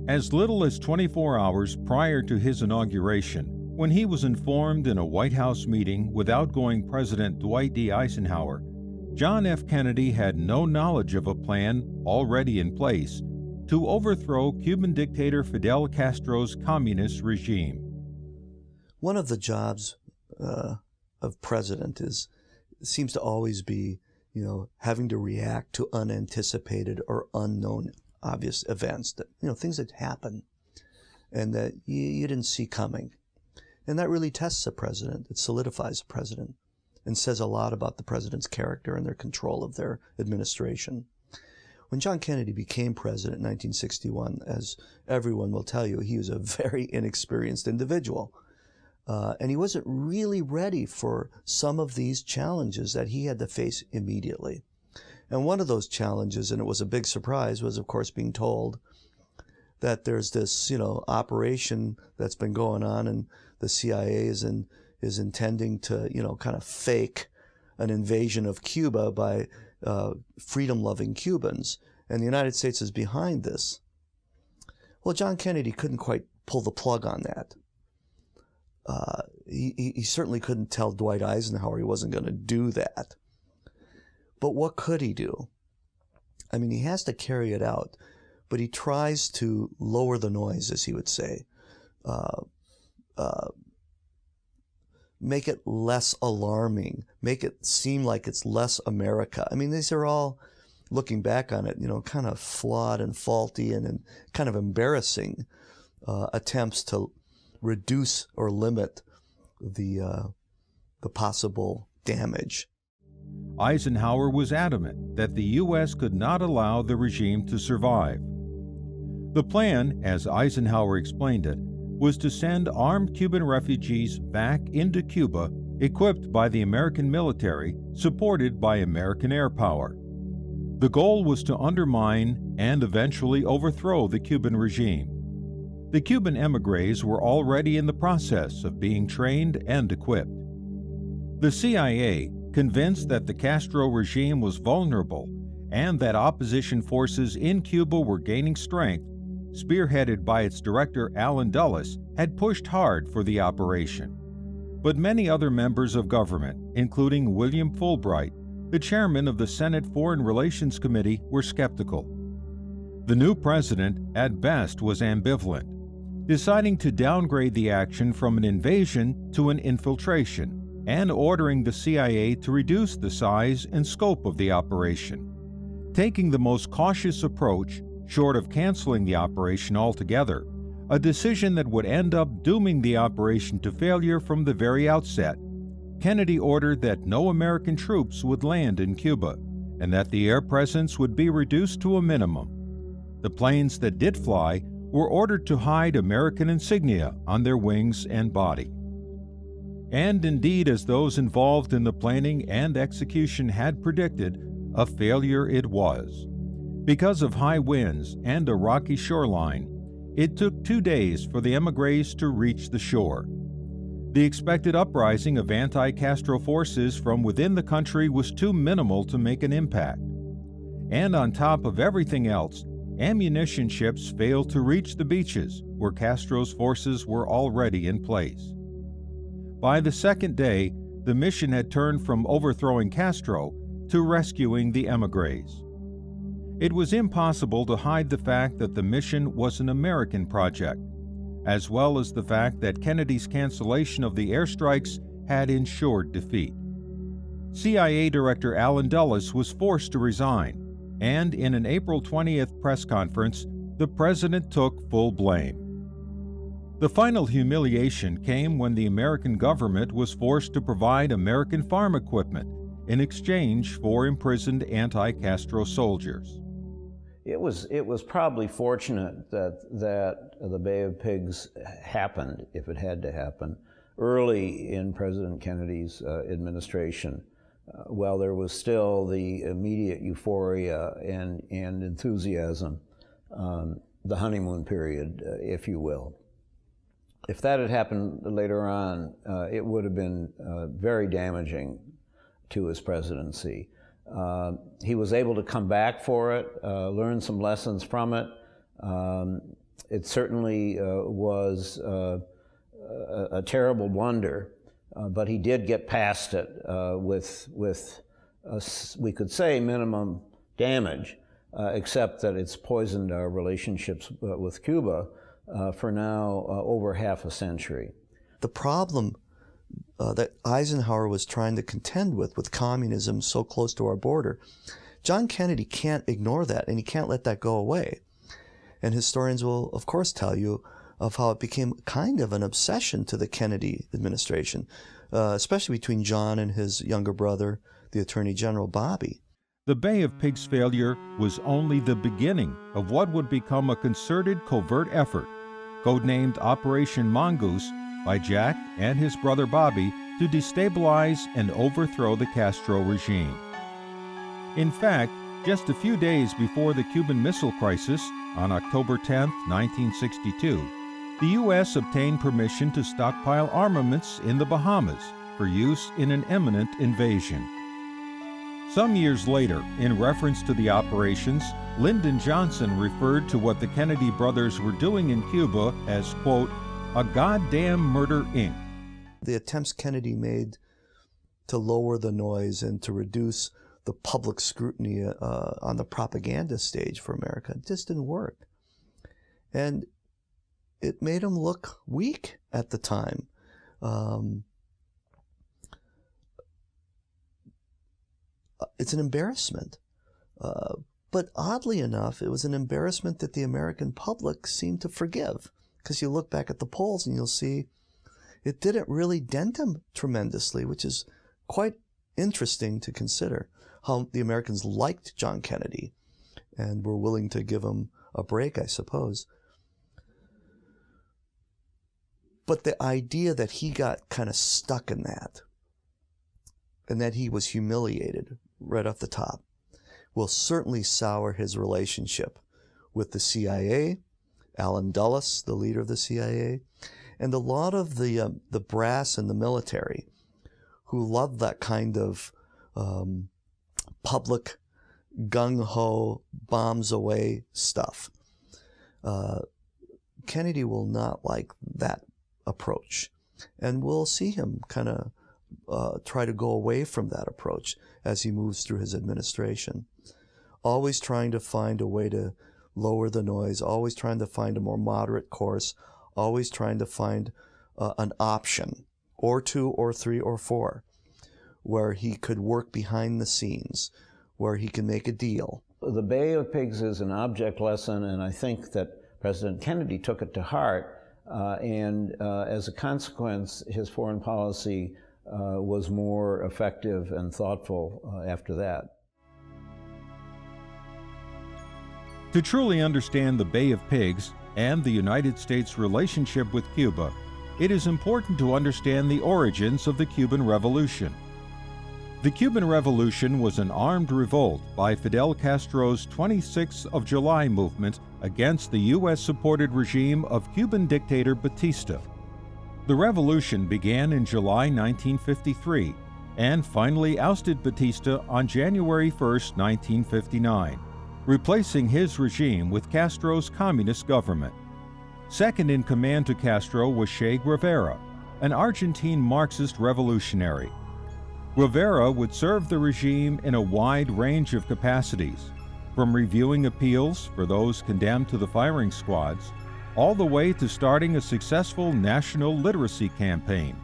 As little as 24 hours prior to his inauguration, when he was informed in a White House meeting with outgoing President Dwight D. Eisenhower, John F. Kennedy had no knowledge of a plan already in place to overthrow Cuban dictator Fidel Castro's communist regime. One of the jobs of president seems to always be, having to react to unanticipated or unknown obvious events, that things that happen and that you didn't see coming. And that really tests a president. It solidifies a president and says a lot about the president's character and their control of their administration. When John Kennedy became president in 1961, as everyone will tell you, he was a very inexperienced individual. And he wasn't really ready for some of these challenges that he had to face immediately. And one of those challenges, and it was a big surprise, was of course being told that there's this, operation that's been going on, and the CIA is intending to, kind of fake an invasion of Cuba by freedom-loving Cubans, and the United States is behind this. Well, John Kennedy couldn't quite pull the plug on that. He certainly couldn't tell Dwight Eisenhower he wasn't going to do that. But what could he do? I mean, he has to carry it out, but he tries to lower the noise, as he would say, make it less alarming, make it seem like it's less America. I mean, these are all, looking back on it, kind of flawed and faulty and kind of embarrassing attempts to reduce or limit the possible damage. Eisenhower was adamant that the U.S. could not allow the regime to survive. The plan, as Eisenhower explained it, was to send armed Cuban refugees back into Cuba, equipped by the American military, supported by American air power. The goal was to undermine and eventually overthrow the Cuban regime. The Cuban émigrés were already in the process of being trained and equipped. The CIA, convinced that the Castro regime was vulnerable and that opposition forces in Cuba were gaining strength, spearheaded by its director Allen Dulles, had pushed hard for the operation. But many other members of government, including William Fulbright, the chairman of the Senate Foreign Relations Committee, were skeptical. The new president, at best, was ambivalent, deciding to downgrade the action from an invasion to an infiltration, and ordering the CIA to reduce the size and scope of the operation. Taking the most cautious approach, short of canceling the operation altogether, a decision that would end up dooming the operation to failure from the very outset, Kennedy ordered that no American troops would land in Cuba, and that the air presence would be reduced to a minimum. The planes that did fly were ordered to hide American insignia on their wings and body. And indeed, as those involved in the planning and execution had predicted, a failure it was. Because of high winds and a rocky shoreline, it took 2 days for the émigrés to reach the shore. The expected uprising of anti-Castro forces from within the country was too minimal to make an impact. And on top of everything else, ammunition ships failed to reach the beaches where Castro's forces were already in place. By the second day, the mission had turned from overthrowing Castro to rescuing the émigrés. It was impossible to hide the fact that the mission was an American project, as well as the fact that Kennedy's cancellation of the airstrikes had ensured defeat. CIA Director Allen Dulles was forced to resign, and in an April 20th press conference, the president took full blame. The final humiliation came when the American government was forced to provide American farm equipment in exchange for imprisoned anti-Castro soldiers. It was probably fortunate that the Bay of Pigs happened, if it had to happen, early in President Kennedy's administration, while there was still the immediate euphoria and enthusiasm, the honeymoon period, if you will. If that had happened later on, it would have been very damaging to his presidency. He was able to come back for it, learn some lessons from it, It certainly was a terrible blunder, but he did get past it with we could say, minimum damage, except that it's poisoned our relationships with Cuba for now over half a century. The problem that Eisenhower was trying to contend with communism so close to our border, John Kennedy can't ignore that, and he can't let that go away. And historians will, of course, tell you of how it became kind of an obsession to the Kennedy administration, especially between John and his younger brother, the Attorney General Bobby. The Bay of Pigs failure was only the beginning of what would become a concerted covert effort, codenamed Operation Mongoose, by Jack and his brother Bobby to destabilize and overthrow the Castro regime. In fact, just a few days before the Cuban Missile Crisis, on October 10, 1962, the U.S. obtained permission to stockpile armaments in the Bahamas for use in an imminent invasion. Some years later, in reference to the operations, Lyndon Johnson referred to what the Kennedy brothers were doing in Cuba as, quote, a goddamn murder, Inc. The attempts Kennedy made to lower the noise and to reduce the public scrutiny on the propaganda stage for America just didn't work. And it made him look weak at the time. It's an embarrassment. But oddly enough, it was an embarrassment that the American public seemed to forgive. Because you look back at the polls and you'll see it didn't really dent him tremendously, which is quite interesting to consider how the Americans liked John Kennedy and were willing to give him a break, I suppose. But the idea that he got kind of stuck in that and that he was humiliated right off the top will certainly sour his relationship with the CIA, Allen Dulles, the leader of the CIA, and a lot of the brass in the military who loved that kind of public gung-ho, bombs away stuff. Kennedy will not like that approach, and we'll see him kind of try to go away from that approach as he moves through his administration, always trying to find a way to lower the noise, always trying to find a more moderate course, always trying to find an option, or two, or three, or four, where he could work behind the scenes, where he can make a deal. The Bay of Pigs is an object lesson, and I think that President Kennedy took it to heart, and as a consequence, his foreign policy was more effective and thoughtful after that. To truly understand the Bay of Pigs and the United States' relationship with Cuba, it is important to understand the origins of the Cuban Revolution. The Cuban Revolution was an armed revolt by Fidel Castro's 26th of July movement against the U.S.-supported regime of Cuban dictator Batista. The revolution began in July 1953 and finally ousted Batista on January 1, 1959. Replacing his regime with Castro's communist government. Second in command to Castro was Che Guevara, an Argentine Marxist revolutionary. Guevara would serve the regime in a wide range of capacities, from reviewing appeals for those condemned to the firing squads, all the way to starting a successful national literacy campaign.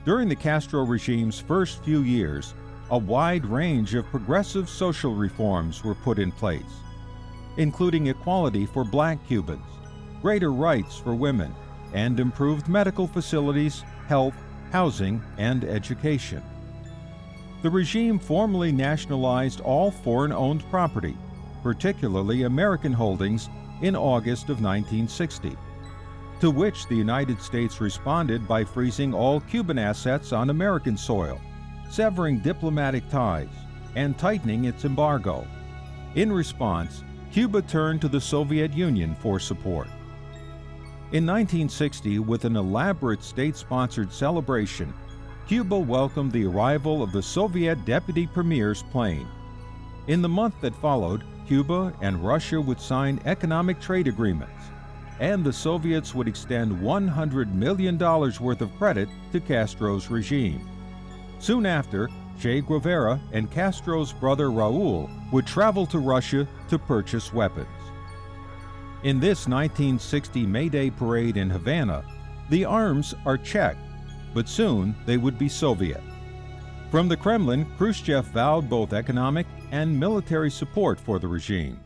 During the Castro regime's first few years, a wide range of progressive social reforms were put in place, including equality for Black Cubans, greater rights for women, and improved medical facilities, health, housing, and education. The regime formally nationalized all foreign-owned property, particularly American holdings, in August of 1960, to which the United States responded by freezing all Cuban assets on American soil, severing diplomatic ties, and tightening its embargo. In response, Cuba turned to the Soviet Union for support. In 1960, with an elaborate state-sponsored celebration, Cuba welcomed the arrival of the Soviet Deputy Premier's plane. In the month that followed, Cuba and Russia would sign economic trade agreements, and the Soviets would extend $100 million worth of credit to Castro's regime. Soon after, Che Guevara and Castro's brother Raul would travel to Russia to purchase weapons. In this 1960 May Day parade in Havana, the arms are Czech, but soon they would be Soviet. From the Kremlin, Khrushchev vowed both economic and military support for the regime.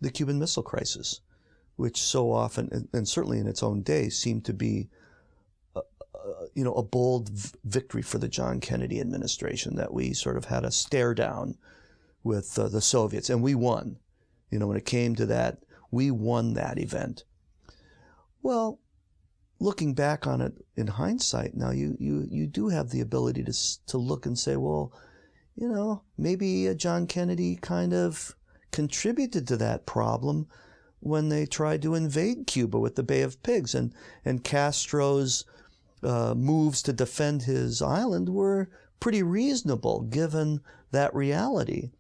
The Cuban Missile Crisis, which so often, and certainly in its own day, seemed to be a bold victory for the John Kennedy administration, that we sort of had a stare down with the Soviets, and we won. When it came to that, we won that event. Well, looking back on it in hindsight, now you do have the ability to look and say, well, maybe John Kennedy kind of contributed to that problem when they tried to invade Cuba with the Bay of Pigs, and Castro's moves to defend his island were pretty reasonable given that reality,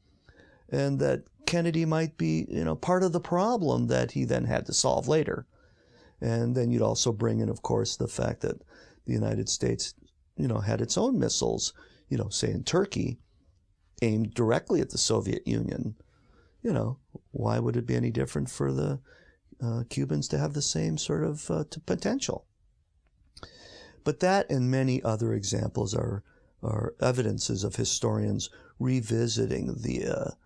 and that Kennedy might be part of the problem that he then had to solve later. And then you'd also bring in, of course, the fact that the United States had its own missiles, say in Turkey, aimed directly at the Soviet Union. Why would it be any different for the Cubans to have the same sort of potential? But that and many other examples are evidences of historians revisiting the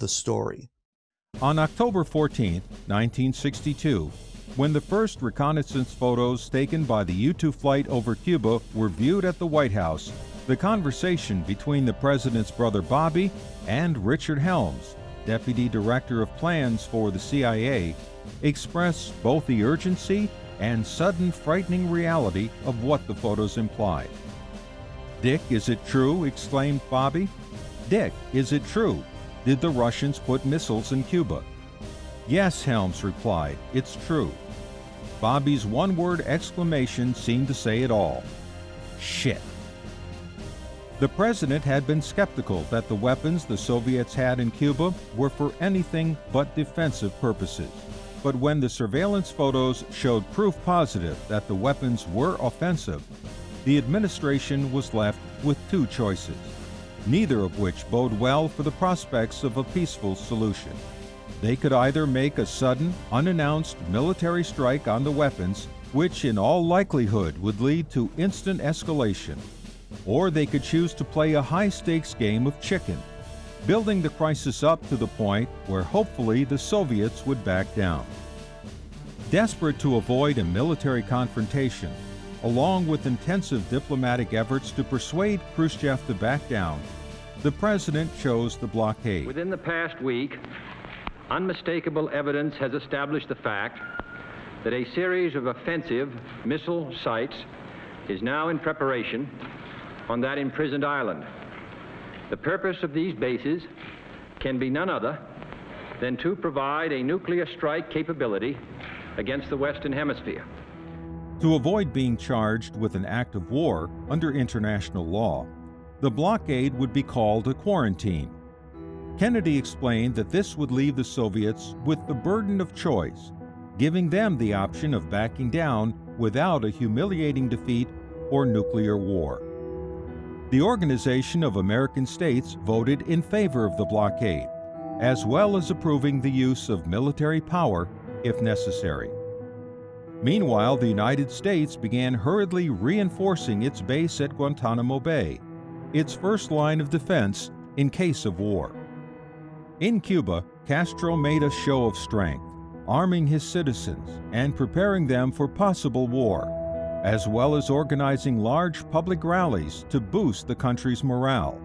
story. On October 14, 1962, when the first reconnaissance photos taken by the U-2 flight over Cuba were viewed at the White House, the conversation between the president's brother Bobby and Richard Helms, deputy director of plans for the CIA, expressed both the urgency and sudden frightening reality of what the photos implied. "Dick, is it true?" exclaimed Bobby. "Dick, is it true? Did the Russians put missiles in Cuba?" "Yes," Helms replied, "it's true." Bobby's one-word exclamation seemed to say it all. Shit. The president had been skeptical that the weapons the Soviets had in Cuba were for anything but defensive purposes. But when the surveillance photos showed proof positive that the weapons were offensive, the administration was left with two choices, neither of which bode well for the prospects of a peaceful solution. They could either make a sudden, unannounced military strike on the weapons, which in all likelihood would lead to instant escalation, or they could choose to play a high-stakes game of chicken, building the crisis up to the point where hopefully the Soviets would back down. Desperate to avoid a military confrontation, along with intensive diplomatic efforts to persuade Khrushchev to back down, the president chose the blockade. Within the past week, unmistakable evidence has established the fact that a series of offensive missile sites is now in preparation on that imprisoned island. The purpose of these bases can be none other than to provide a nuclear strike capability against the Western Hemisphere. To avoid being charged with an act of war under international law, the blockade would be called a quarantine. Kennedy explained that this would leave the Soviets with the burden of choice, giving them the option of backing down without a humiliating defeat or nuclear war. The Organization of American States voted in favor of the blockade, as well as approving the use of military power if necessary. Meanwhile, the United States began hurriedly reinforcing its base at Guantanamo Bay, its first line of defense in case of war. In Cuba, Castro made a show of strength, arming his citizens and preparing them for possible war, as well as organizing large public rallies to boost the country's morale.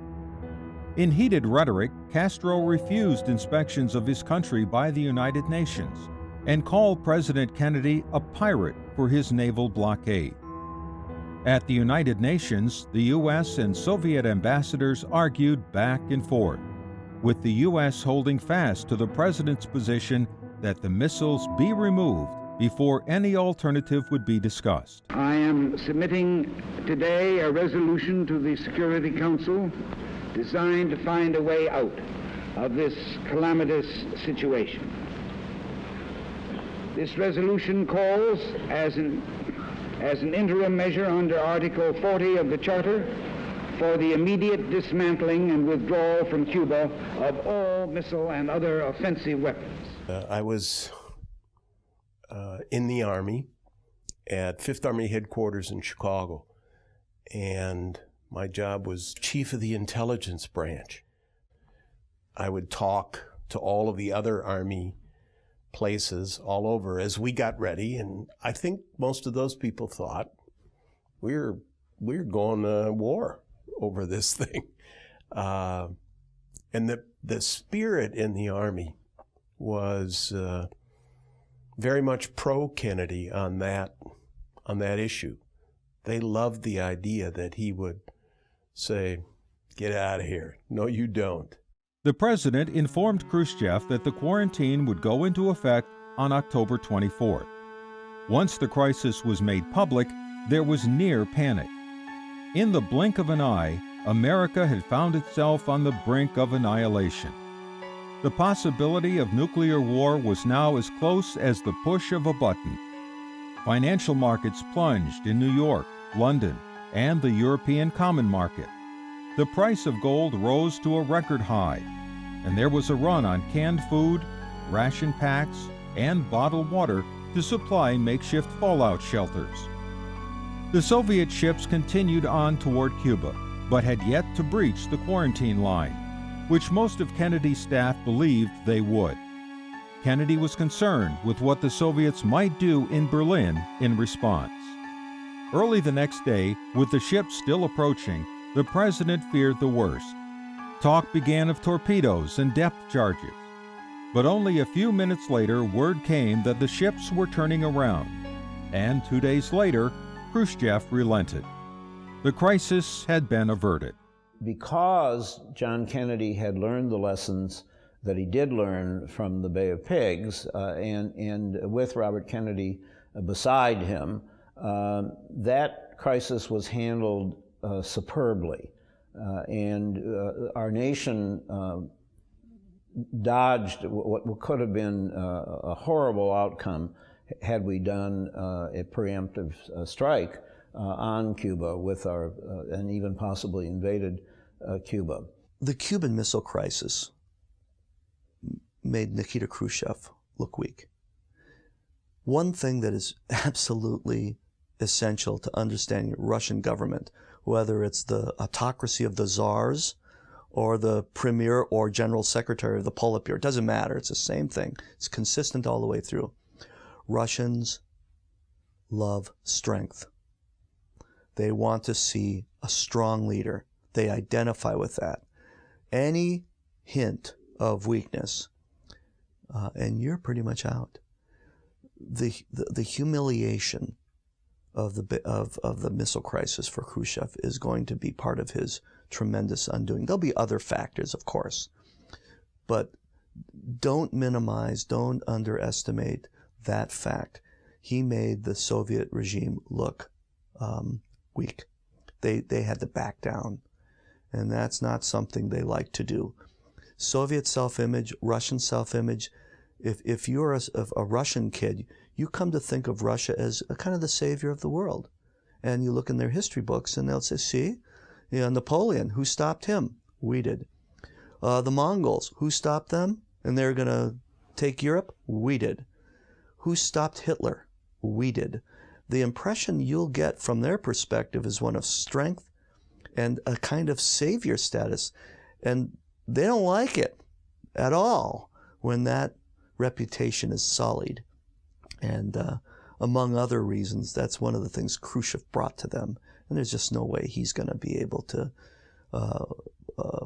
In heated rhetoric, Castro refused inspections of his country by the United Nations and called President Kennedy a pirate for his naval blockade. At the United Nations, the U.S. and Soviet ambassadors argued back and forth, with the U.S. holding fast to the president's position that the missiles be removed before any alternative would be discussed. I am submitting today a resolution to the Security Council designed to find a way out of this calamitous situation. This resolution calls, as an interim measure under Article 40 of the Charter, for the immediate dismantling and withdrawal from Cuba of all missile and other offensive weapons. I was in the Army at 5th Army Headquarters in Chicago, and my job was Chief of the Intelligence Branch. I would talk to all of the other Army places all over as we got ready, and I think most of those people thought we're going to war over this thing. And the spirit in the Army was very much pro-Kennedy on that issue. They loved the idea that he would say, "Get out of here. No, you don't." The president informed Khrushchev that the quarantine would go into effect on October 24th. Once the crisis was made public, there was near panic. In the blink of an eye, America had found itself on the brink of annihilation. The possibility of nuclear war was now as close as the push of a button. Financial markets plunged in New York, London, and the European common market. The price of gold rose to a record high, and there was a run on canned food, ration packs, and bottled water to supply makeshift fallout shelters. The Soviet ships continued on toward Cuba, but had yet to breach the quarantine line, which most of Kennedy's staff believed they would. Kennedy was concerned with what the Soviets might do in Berlin in response. Early the next day, with the ships still approaching, the president feared the worst. Talk began of torpedoes and depth charges. But only a few minutes later, word came that the ships were turning around. And 2 days later, Khrushchev relented. The crisis had been averted. Because John Kennedy had learned the lessons that he did learn from the Bay of Pigs, and with Robert Kennedy beside him, that crisis was handled superbly. And our nation dodged what could have been a horrible outcome had we done a preemptive strike on Cuba with and even possibly invaded Cuba. The Cuban Missile Crisis made Nikita Khrushchev look weak. One thing that is absolutely essential to understanding Russian government, whether it's the autocracy of the czars or the premier or general secretary of the Politburo, it doesn't matter, it's the same thing. It's consistent all the way through. Russians love strength. They want to see a strong leader. They identify with that. Any hint of weakness, and you're pretty much out. The humiliation of the missile crisis for Khrushchev is going to be part of his tremendous undoing. There'll be other factors, of course, but don't minimize, don't underestimate that fact. He made the Soviet regime look weak. They had to back down, and that's not something they like to do. Soviet self-image, Russian self-image, if you're a Russian kid, you come to think of Russia as a kind of the savior of the world. And you look in their history books and they'll say, see, Napoleon, who stopped him? We did. The Mongols, who stopped them? And they're going to take Europe? We did. Who stopped Hitler? We did. The impression you'll get from their perspective is one of strength and a kind of savior status. And they don't like it at all when that reputation is sullied. And among other reasons, that's one of the things Khrushchev brought to them. And there's just no way he's going to be able to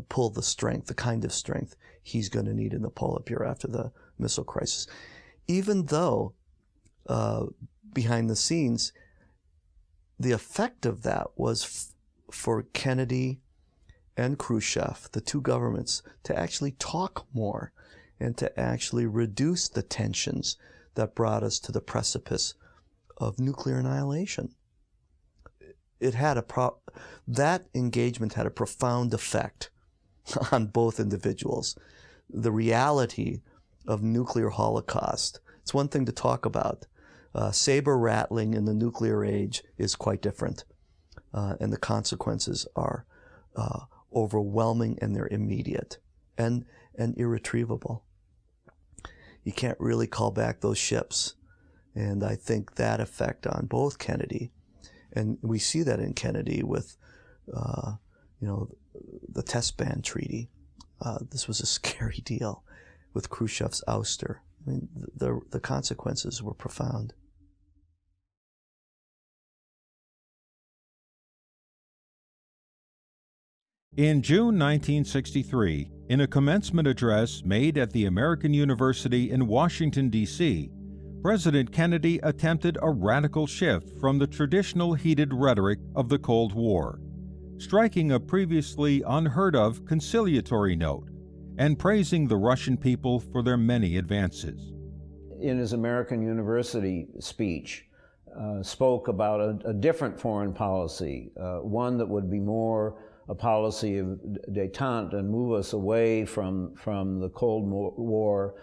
pull the strength, the kind of strength he's going to need in the Politburo after the missile crisis. Even though behind the scenes, the effect of that was for Kennedy and Khrushchev, the two governments, to actually talk more and to actually reduce the tensions that brought us to the precipice of nuclear annihilation. It had that engagement had a profound effect on both individuals. the reality of nuclear holocaust. It's one thing to talk about. Saber rattling in the nuclear age is quite different, and the consequences are overwhelming, and they're immediate and irretrievable. You can't really call back those ships, and I think that effect on both Kennedy, and we see that in Kennedy with, the test ban treaty. This was a scary deal with Khrushchev's ouster. I mean, the consequences were profound. In June 1963, in a commencement address made at the American University in Washington, D.C., President Kennedy attempted a radical shift from the traditional heated rhetoric of the Cold War, striking a previously unheard-of conciliatory note and praising the Russian people for their many advances. In his American University speech, spoke about a different foreign policy, one that would be more a policy of détente and move us away from the Cold War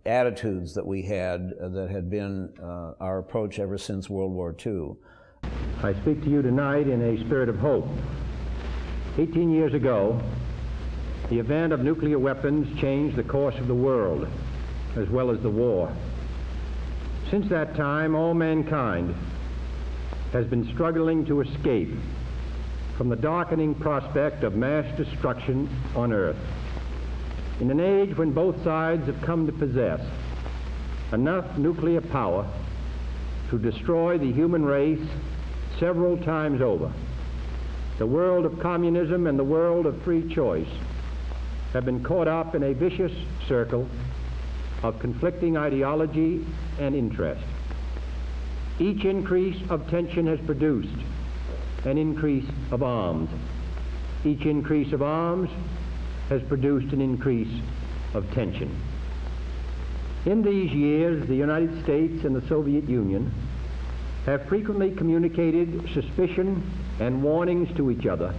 attitudes that we had, that had been our approach ever since World War II. I speak to you tonight in a spirit of hope. 18 years ago, the event of nuclear weapons changed the course of the world, as well as the war. Since that time, all mankind has been struggling to escape from the darkening prospect of mass destruction on Earth. In an age when both sides have come to possess enough nuclear power to destroy the human race several times over, the world of communism and the world of free choice have been caught up in a vicious circle of conflicting ideology and interest. Each increase of tension has produced an increase of arms. Each increase of arms has produced an increase of tension. In these years, the United States and the Soviet Union have frequently communicated suspicion and warnings to each other,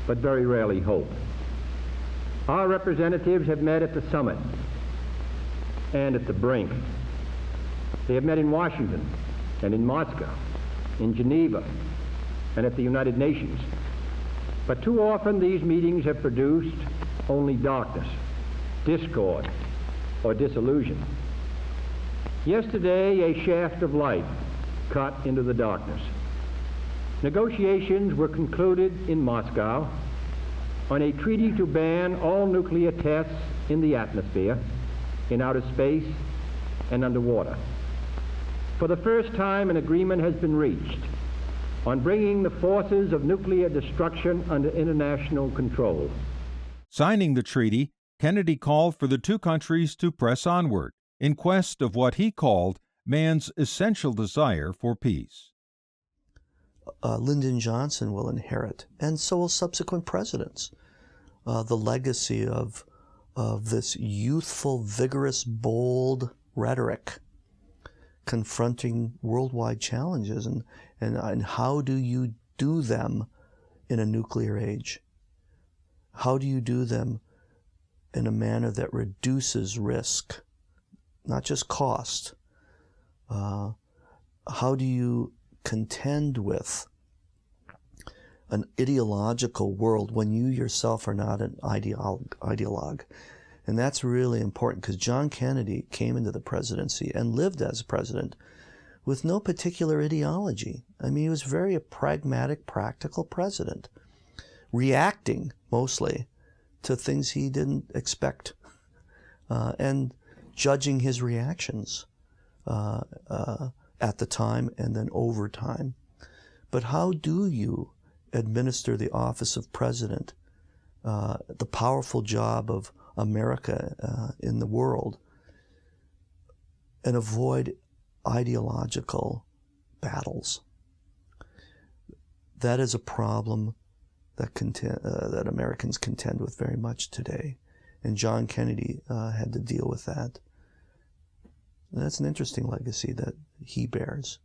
but very rarely hope. Our representatives have met at the summit and at the brink. They have met in Washington and in Moscow, in Geneva, and at the United Nations. But too often these meetings have produced only darkness, discord, or disillusion. Yesterday, a shaft of light cut into the darkness. Negotiations were concluded in Moscow on a treaty to ban all nuclear tests in the atmosphere, in outer space, and underwater. For the first time, an agreement has been reached on bringing the forces of nuclear destruction under international control. Signing the treaty, Kennedy called for the two countries to press onward in quest of what he called man's essential desire for peace. Lyndon Johnson will inherit, and so will subsequent presidents, the legacy of this youthful, vigorous, bold rhetoric confronting worldwide challenges, and how do you do them in a nuclear age? How do you do them in a manner that reduces risk, not just cost? How do you contend with an ideological world when you yourself are not an ideologue? And that's really important, because John Kennedy came into the presidency and lived as president with no particular ideology. I mean, he was very a pragmatic, practical president, reacting mostly to things he didn't expect, and judging his reactions at the time and then over time. But how do you administer the office of president, the powerful job of America in the world, and avoid ideological battles? That is a problem that Americans contend with very much today, and John Kennedy had to deal with that. And that's an interesting legacy that he bears.